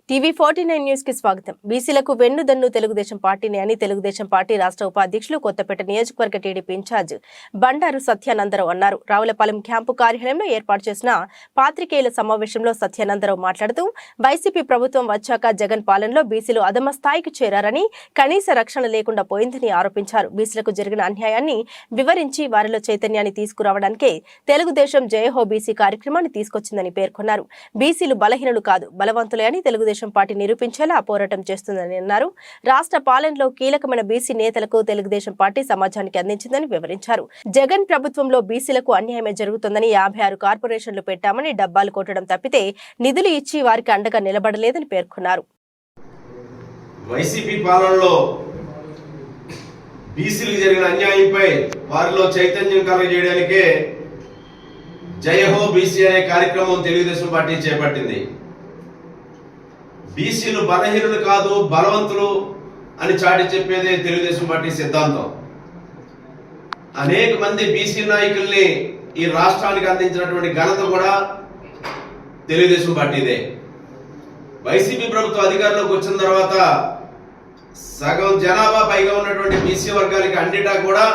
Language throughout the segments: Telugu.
టీవీ49 న్యూస్ కి స్వాగతం. బీసీలకు వెన్నుదన్ను తెలుగుదేశం పార్టీని అని తెలుగుదేశం పార్టీ రాష్ట్ర ఉపాధ్యక్షులు కొత్తపేట నియోజకవర్గ టీడీపీ ఇన్ఛార్జ్ బండారు సత్యానందరావు అన్నారు. రావులపాలెం క్యాంపు కార్యాలయంలో ఏర్పాటు చేసిన పాత్రికేయుల సమావేశంలో సత్యానందరావు మాట్లాడుతూ వైసీపీ ప్రభుత్వం వచ్చాక జగన్ పాలనలో బీసీలు అధమ స్థాయికి చేరారని, కనీస రక్షణ లేకుండా పోయిందని ఆరోపించారు. బీసీలకు జరిగిన అన్యాయాన్ని వివరించి వారిలో చైతన్యాన్ని తీసుకురావడానికే తెలుగుదేశం జయహో బీసీ కార్యక్రమాన్ని తీసుకొచ్చిందని పేర్కొన్నారు. బీసీలు బలహీనులు కాదు, బలవంతులే అని తెలుగుదేశం పార్టీ నిరూపించేలా పోరాటం చేస్తుందని అన్నారు. రాష్ట్ర పాలనలో కీలకమైన బీసీ నేతలకు తెలుగుదేశం పార్టీ సమాజానికి అందించిందని వివరించారు. జగన్ ప్రభుత్వంలో బీసీలకు అన్యాయమే జరుగుతుందని 56 కార్పొరేషన్లు పెట్టామని డబ్బాలు కొట్టడం తప్పితే నిధులు ఇచ్చి వారికి అండగా నిలబడలేదని పేర్కొన్నారు. వైసీపీ పాలనలో బీసీలకు జరిగిన అన్యాయంపై వారిలో చైతన్యం కలగజేయడానికే జయహో బీసీ అనే కార్యక్రమం తెలుగుదేశం పార్టీ చేపట్టింది. బీసీలు బలహీనులు కాదు, బలవంతులు అని చాటి చెప్పేదే తెలుగుదేశం పార్టీ సిద్ధాంతం. అనేక మంది బీసీ నాయకుల్ని ఈ రాష్ట్రానికి అందించినటువంటి ఘనత కూడా తెలుగుదేశం పార్టీదే. వైసీపీ ప్రభుత్వం అధికారంలోకి వచ్చిన తర్వాత సగం జనాభా పైగా ఉన్నటువంటి బీసీ వర్గాలకి అన్నిటా కూడా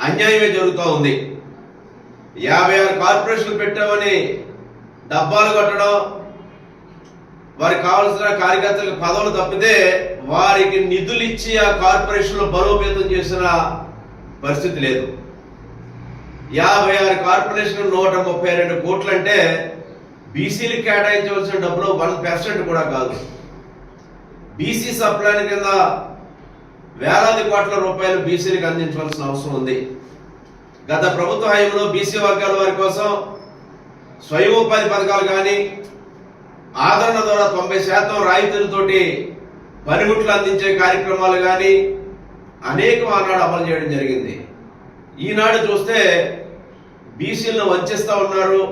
అన్యాయమే జరుగుతూ ఉంది. 56 కార్పొరేషన్లు పెట్టామని డబ్బాలు కట్టడం, వారికి కావాల్సిన కార్యకర్తలకు పదవులు తప్పితే వారికి నిధులు ఇచ్చి ఆ కార్పొరేషన్లు బలోపేతం చేసిన పరిస్థితి లేదు. 56 కార్పొరేషన్లు 132 కోట్లు అంటే బీసీలకు కేటాయించవలసిన డబ్బులు 1% కూడా కాదు. బీసీ సప్లాన్ కింద వేలాది కోట్ల రూపాయలు బీసీలకు అందించవలసిన అవసరం ఉంది. గత ప్రభుత్వ హయాంలో బీసీ వర్గాల వారి కోసం స్వయం ఉపాధి పథకాలు కానీ, ఆదరణ ద్వారా 90% రాయితీలతోటి పనిముట్లు అందించే కార్యక్రమాలు కానీ అనేక ఆనాడు అమలు చేయడం జరిగింది. ఈనాడు చూస్తే బీసీలను వంచిస్తూ ఉన్నారు.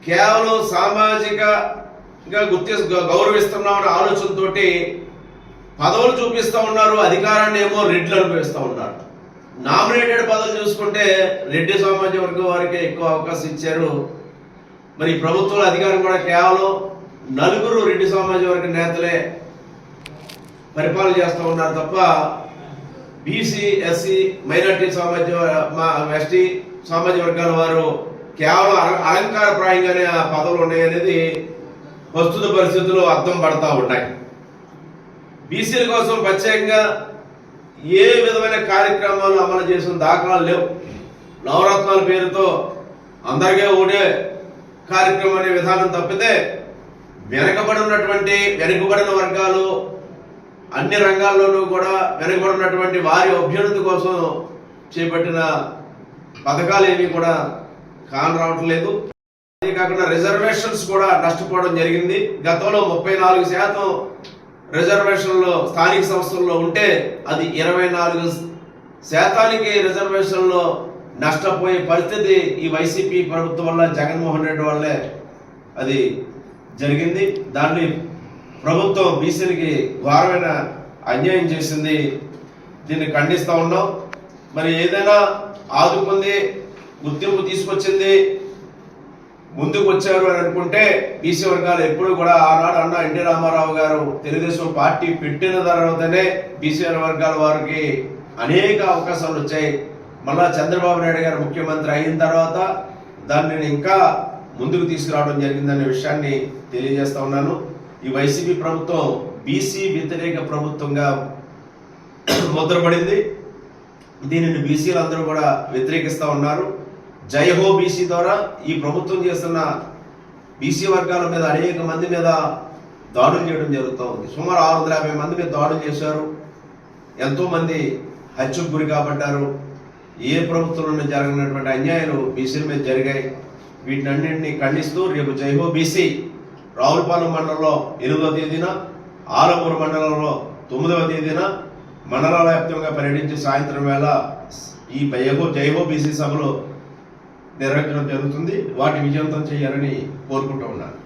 కేవలం సామాజికంగా గౌరవిస్తున్నామనే ఆలోచనతో పదవులు చూపిస్తూ ఉన్నారు. అధికారాన్ని ఏమో రెడ్లు అనుభవిస్తూ ఉన్నారు. నామినేటెడ్ పదవులు చూసుకుంటే రెడ్డి సామాజిక వర్గం వారికి ఎక్కువ అవకాశం ఇచ్చారు. మరి ప్రభుత్వం అధికారం కూడా కేవలం 4 రెడ్డి సామాజిక వర్గ నేతలే పరిపాలన చేస్తూ ఉన్నారు తప్ప బీసీ, ఎస్సీ, మైనార్టీ ఎస్టీ సామాజిక వర్గాల వారు కేవలం అలంకారప్రాయంగానే ఆ పదవులు ఉన్నాయనేది ప్రస్తుత పరిస్థితుల్లో అర్థం పడతా ఉన్నాయి. బీసీల కోసం ప్రత్యేకంగా ఏ విధమైన కార్యక్రమాలు అమలు చేసిన దాఖలాలు లేవు. నవరత్నాల పేరుతో అందరికీ ఒకటే కార్యక్రమం అనే విధానం తప్పితే వెనుకబడిన వర్గాలు అన్ని రంగాల్లోనూ కూడా వెనుకబడినటువంటి వారి అభ్యున్నతి కోసం చేపట్టిన పథకాలు ఏవి కూడా కానరావట్లేదు. అదే కాకుండా రిజర్వేషన్స్ కూడా నష్టపోవడం జరిగింది. గతంలో 34% రిజర్వేషన్లో స్థానిక సంస్థల్లో ఉంటే అది 24% రిజర్వేషన్లో నష్టపోయే పరిస్థితి ఈ వైసీపీ ప్రభుత్వం వల్ల, జగన్మోహన్ రెడ్డి వల్లే అది జరిగింది. దాన్ని ప్రభుత్వం బీసీలకి ఘోరమైన అన్యాయం చేసింది. దీన్ని ఖండిస్తూ ఉన్నాం. మరి ఏదైనా ఆదుకుంది, గుర్తింపు తీసుకొచ్చింది, ముందుకు వచ్చారు అని అనుకుంటే బీసీ వర్గాలు ఎప్పుడు కూడా ఆనాడు అన్న ఎన్టీ రామారావు గారు తెలుగుదేశం పార్టీ పెట్టిన తర్వాతనే బీసీ వర్గాల వారికి అనేక అవకాశాలు వచ్చాయి. మళ్ళా చంద్రబాబు నాయుడు గారు ముఖ్యమంత్రి అయిన తర్వాత దాన్ని ఇంకా ముందుకు తీసుకురావడం జరిగిందనే విషయాన్ని తెలియజేస్తా ఉన్నాను. ఈ వైసీపీ ప్రభుత్వం బీసీ వ్యతిరేక ప్రభుత్వంగా ముద్రపడింది. దీనిని బీసీలు అందరూ కూడా వ్యతిరేకిస్తూ ఉన్నారు. జయహో బీసీ ద్వారా ఈ ప్రభుత్వం చేస్తున్న బీసీ వర్గాల మీద అనేక మంది మీద దాడులు చేయడం జరుగుతూ ఉంది. సుమారు 650 మంది మీద దాడులు చేశారు. ఎంతో మంది హత్యకు గురి కాబడ్డారు. ఏ ప్రభుత్వంలో జరిగినటువంటి అన్యాయాలు బీసీల మీద జరిగాయి. వీటిని అన్నింటినీ ఖండిస్తూ రేపు జయహో బీసీ రావులపాలెం మండలంలో 8వ తేదీన, ఆలమూరు మండలంలో 9వ తేదీన మండల వ్యాప్తంగా పర్యటించి సాయంత్రం వేళ ఈ జయహో బీసీ సభలో నిర్వహించడం జరుగుతుంది. వాటి విజయవంతం చేయాలని కోరుకుంటూ ఉన్నాను.